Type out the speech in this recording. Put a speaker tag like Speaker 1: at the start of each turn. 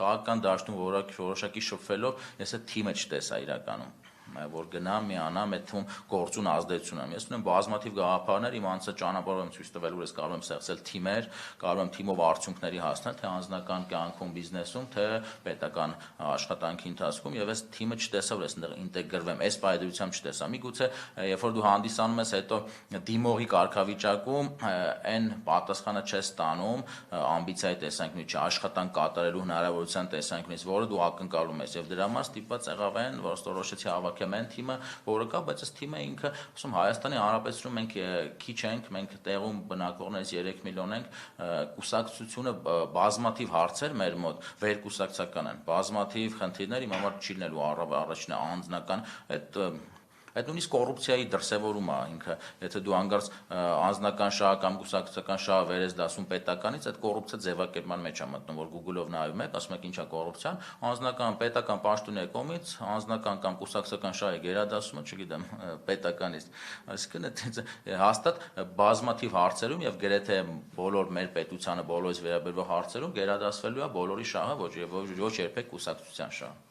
Speaker 1: քաղաքական դաշտում որոշակի շփվելով ես այդ թիմը չտեսա իրականում որ գնամ միանամ այդ թվում գործուն ազդեցություն եմ ես ունեմ բազմաթիվ գաղափարներ իմ անձը ճանապարհով եմ ցույց տվել որ ես կարող եմ ստեղծել թիմեր կարող եմ թիմով արդյունքների հասնել թե անձնական կյանքում բիզնեսում թե պետական աշխատանքի ընթացքում եւ այս թիմը չտեսա որ ես այնտեղ ինտեգրվեմ այս պայմանությամբ չտեսա միգուցե երբ որ դու հանդիսանում ես հետո դիմողի կարգավիճակում այն պատասխանը չես ստանում ամբիցիայի տեսանկյունից աշխատանք կատարելու հնարավորության տեսանկյունից որը դու ակնկալում ես եւ դրա համար ստիպված եղավ այն որ ստորոշեցի հավաքեմ այն թիմը որը կա բայց այս թիմը ինքը ասում Հայաստանի Հանրապետությունում մենք քիչ ենք մենք տեղում բնակվողներից 3 միլիոն ենք կուսակցությունը բազմաթիվ հարցեր մեր մոտ վերկուսակցական են բազմաթիվ խնդիրներ իմ համար չի լինելու առաջինը անձնական այդ նույնիսկ կոռուպցիայի դրսևորումը ինքը եթե դու անգարց անձնական շահ կամ կուսակցական շահ վերես դասում պետականից այդ կոռուպցիա ձևակերպման մեջ է մտնում որ Google-ով նայում եք ասում եք ինչա կոռուպցիան անձնական պետական պաշտոնյա կողմից անձնական կամ կուսակցական շահի գերադասումը չգիտեմ պետականից այսինքն հաստատ բազմաթիվ հարցերում եւ գրեթե բոլոր մեր պետությանը բոլորից վերաբերող հարցերում գերադասվելու է բոլորի շահը ոչ երբեք կուսակցության շահը